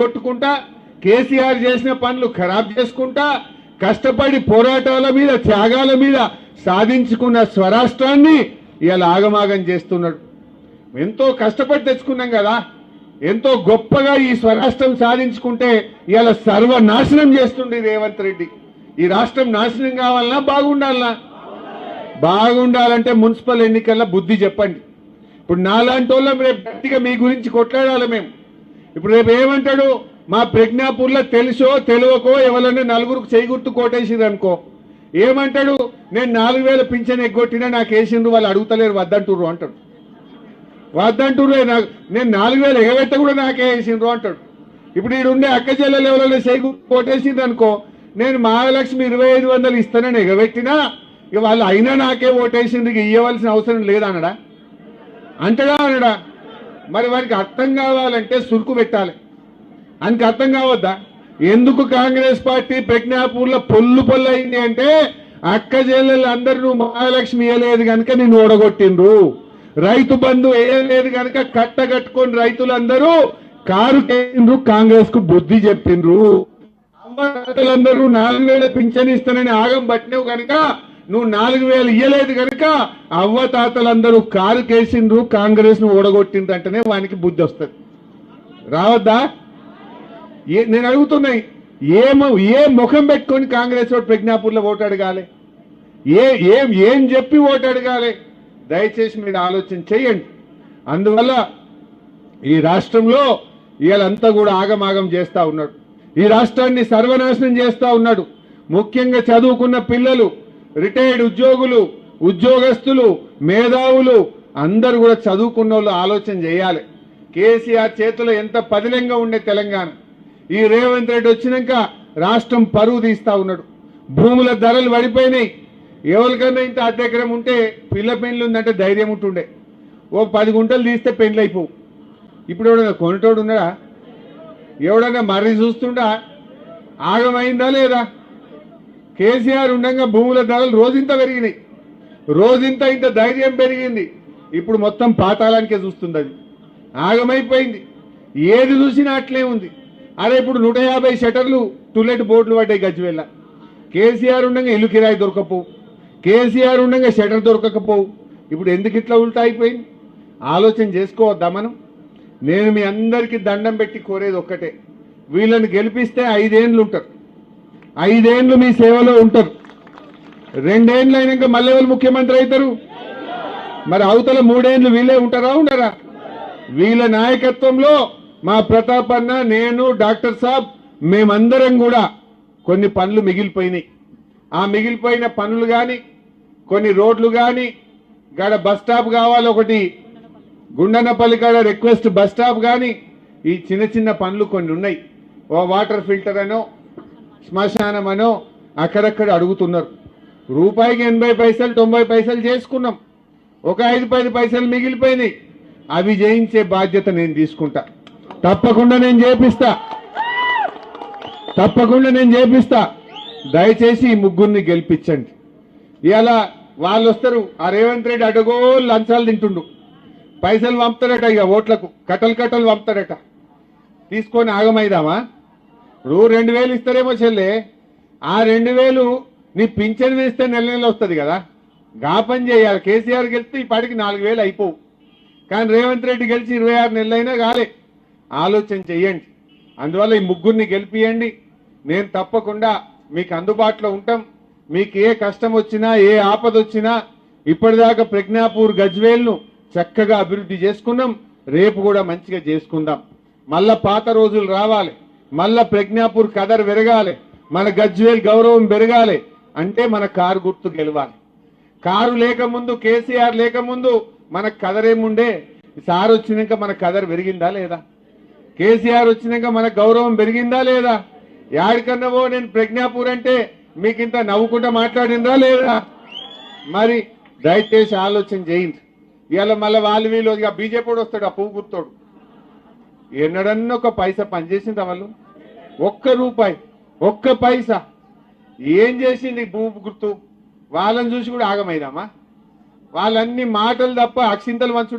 కొట్టుకుంటా కేసీఆర్ చేసిన పనులు ఖరాబ్ చేసుకుంటా కష్టపడి పోరాటాల మీద త్యాగాల మీద సాధించుకున్న స్వరాష్ట్రాన్ని ఇవాళ ఆగమాగం చేస్తున్నాడు. ఎంతో కష్టపడి తెచ్చుకున్నాం కదా, ఎంతో గొప్పగా ఈ స్వరాష్ట్రం సాధించుకుంటే ఇవాళ సర్వనాశనం చేస్తుండే రేవంత్ రెడ్డి. ఈ రాష్ట్రం నాశనం కావాలన్నా బాగుండాలనా? బాగుండాలంటే మున్సిపల్ ఎన్నికల్లో బుద్ధి చెప్పండి. ఇప్పుడు నాలాంటి వాళ్ళం రేపు గట్టిగా మీ గురించి కొట్లాడాలి మేము. ఇప్పుడు రేపు ఏమంటాడు, మా ప్రజ్ఞాపూర్లో తెలుసో తెలియకో ఎవరన్నా నలుగురికి చేయి గుర్తు కోటేసింది అనుకో, ఏమంటాడు, నేను 4000 పింఛన్ ఎగ్గొట్టినా నాకు వేసిండ్రు, వాళ్ళు అడుగుతలేరు వద్దంటుర్రు అంటాడు. వద్దంటుర్రు, నేను 4000 ఎగబెట్ట కూడా నాకే వేసిండ్రు అంటాడు. ఇప్పుడు ఈడు ఉండే అక్క చెల్లెలు ఎవరైనా చేయి గుర్తు కోటేసింది అనుకో, నేను మహాలక్ష్మి 2500 ఇస్తానని ఎగబెట్టినా ఇక వాళ్ళు అయినా నాకే ఓటేసింది, ఇవ్వవలసిన అవసరం లేదనడా? అంటడా అనడా? మరి వారికి అర్థం కావాలంటే సురుకు పెట్టాలి. ఆయనకి అర్థం కావద్దా? ఎందుకు కాంగ్రెస్ పార్టీ ప్రజ్ఞాపూర్లో పొల్లు అయింది అంటే, అక్క చెల్లెళ్ళు అందరూ నువ్వు మహాలక్ష్మి వేయలేదు కనుక నిన్ను ఓడగొట్టిండ్రు, రైతు బంధు వేయలేదు కనుక కట్టగట్టుకొని రైతులందరూ కారు కేంద్రు కాంగ్రెస్ కు బుద్ధి చెప్పిండ్రు. అమ్మలందరూ 4000 పింఛన్ ఇస్తానని ఆగం పట్టినవు కనుక, నువ్వు 4000 ఇయ్యలేదు కనుక అవ్వతాతలందరూ కారు కేసిండ్రు, కాంగ్రెస్ ను ఓడగొట్టిండ్రు అంటేనే వానికి బుద్ధి వస్తుంది. రావద్దా? నేను అడుగుతున్నాయి, ఏ ముఖం పెట్టుకొని కాంగ్రెస్ ఓటు ప్రజ్ఞాపూర్లో ఓటు అడగాలి? ఏం చెప్పి ఓటు అడగాలి? దయచేసి మీరు ఆలోచన చేయండి. అందువల్ల ఈ రాష్ట్రంలో వీళ్ళంతా కూడా ఆగమాగం చేస్తా ఉన్నాడు. ఈ రాష్ట్రాన్ని సర్వనాశనం చేస్తా ఉన్నాడు. ముఖ్యంగా చదువుకున్న పిల్లలు, రిటైర్డ్ ఉద్యోగులు, ఉద్యోగస్తులు, మేధావులు అందరూ కూడా చదువుకున్న వాళ్ళు ఆలోచన చేయాలి. కేసీఆర్ చేతిలో ఎంత పదిలంగా ఉండే తెలంగాణ, ఈ రేవంత్ రెడ్డి వచ్చినాక రాష్ట్రం పరువు తీస్తా ఉన్నాడు. భూముల ధరలు పడిపోయినాయి. ఎవరికన్నా ఇంత అర్ధ ఎకరం ఉంటే పిల్ల పెండ్లు ఉందంటే ధైర్యం ఉంటుండే. ఓ 10 గుంటలు తీస్తే పెండ్లు అయిపోవు. ఇప్పుడు ఎవడన్నా కొనటోడు ఉన్నాడా? ఎవడన్నా మర్రి చూస్తుండా? ఆగమైందా లేదా? కేసీఆర్ ఉండగా భూముల ధరలు రోజింత పెరిగినాయి, రోజింత ఇంత ధైర్యం పెరిగింది. ఇప్పుడు మొత్తం పాతాళానికే చూస్తుంది. అది ఆగమైపోయింది. ఏది చూసినా అట్లే ఉంది. అరే ఇప్పుడు 150 షటర్లు టులెట్ బోర్డులు పడ్డాయి గజ్వేల్ల. కేసీఆర్ ఉండగా ఇల్లు కిరాయి దొరకపోవు, కేసీఆర్ ఉండగా షటర్ దొరకకపోవు. ఇప్పుడు ఎందుకు ఇట్లా ఉల్టా అయిపోయింది? ఆలోచన చేసుకోవద్దా మనం? నేను మీ అందరికీ దండం పెట్టి కోరేది ఒక్కటే, వీళ్ళని గెలిపిస్తే 5 ఏళ్ళు ఉంటారు, 5 ఏళ్ళు మీ సేవలో ఉంటారు. 2 ఏళ్ళు అయినాక మళ్ళీ వాళ్ళు ముఖ్యమంత్రి అవుతారు. మరి అవతల 3 ఏళ్ళు వీళ్ళే ఉంటారా ఉండరా? వీళ్ళ నాయకత్వంలో మా ప్రతాప్ అన్న, నేను, డాక్టర్ సాబ్ మేమందరం కూడా కొన్ని పనులు మిగిలిపోయినాయి. ఆ మిగిలిపోయిన పనులు కానీ, కొన్ని రోడ్లు కానీ, గాడ బస్ స్టాప్ కావాలి, ఒకటి గుండనపల్లి కాడ రిక్వెస్ట్ బస్ స్టాప్ కానీ, ఈ చిన్న చిన్న పనులు కొన్ని ఉన్నాయి. ఓ వాటర్ ఫిల్టర్ అనో శ్మశానం అనో అక్కడక్కడ అడుగుతున్నారు. రూపాయికి 80 పైసలు 90 పైసలు చేసుకున్నాం. ఒక 5-10 పైసలు మిగిలిపోయినాయి. అవి చేయించే బాధ్యత నేను తీసుకుంటా. తప్పకుండా నేను చేపిస్తా. దయచేసి ఈ ముగ్గురిని గెలిపించండి. ఇలా వాళ్ళు వస్తారు, ఆ రేవంత్ రెడ్డి అడగో లంచాలు తింటుండు, పైసలు పంపుతాడట, ఇక ఓట్లకు కట్టలు పంపుతాడట. తీసుకొని ఆగమైదామా? ఇప్పుడు 2000 ఇస్తారేమో చెల్లె, ఆ 2000 నీ పింఛన్ వేస్తే నెల వస్తుంది కదా, గా పని చేయాలి. కేసీఆర్ గెలిస్తే ఈ పాటికి 4000 అయిపోవు. కానీ రేవంత్ రెడ్డి గెలిచి 26 నెలలైనా కాలే. ఆలోచన చెయ్యండి. అందువల్ల ఈ ముగ్గురిని గెలిపియండి. నేను తప్పకుండా మీకు అందుబాటులో ఉంటాం. మీకు ఏ కష్టం వచ్చినా, ఏ ఆపద వచ్చినా, ఇప్పటిదాకా ప్రజ్ఞాపూర్ గజ్వేల్ను చక్కగా అభివృద్ధి చేసుకున్నాం. రేపు కూడా మంచిగా చేసుకుందాం. మళ్ళా పాత రోజులు రావాలి, మళ్ళా ప్రజ్ఞాపూర్ కదర్ పెరగాలి, మన గజ్వేల్ గౌరవం పెరగాలి అంటే మన కారు గుర్తు గెలవాలి. కారు లేకముందు, కేసీఆర్ లేకముందు మన కదరేముండే? సార్ వచ్చినాక మన కదర్ పెరిగిందా లేదా? కేసీఆర్ వచ్చినాక మన గౌరవం పెరిగిందా లేదా? యాడికన్నావో నేను ప్రజ్ఞాపూర్ అంటే మీకు ఇంత నవ్వుకుంటా మాట్లాడిందా లేదా? మరి దయచేసి ఆలోచన చేయండి. ఇవాళ మళ్ళీ వీళ్ళు ఇక బీజేపీ వస్తాడు, ఆ పువ్వు గుర్తోడు. ఎన్నడన్నా ఒక పైసా పనిచేసిందా వాళ్ళు? ఒక్క రూపాయి, ఒక్క పైసా ఏం చేసింది పువ్వు గుర్తు? వాళ్ళని చూసి కూడా ఆగమైదామా? వాళ్ళన్ని మాటలు తప్ప అక్షింతలు వంచుడు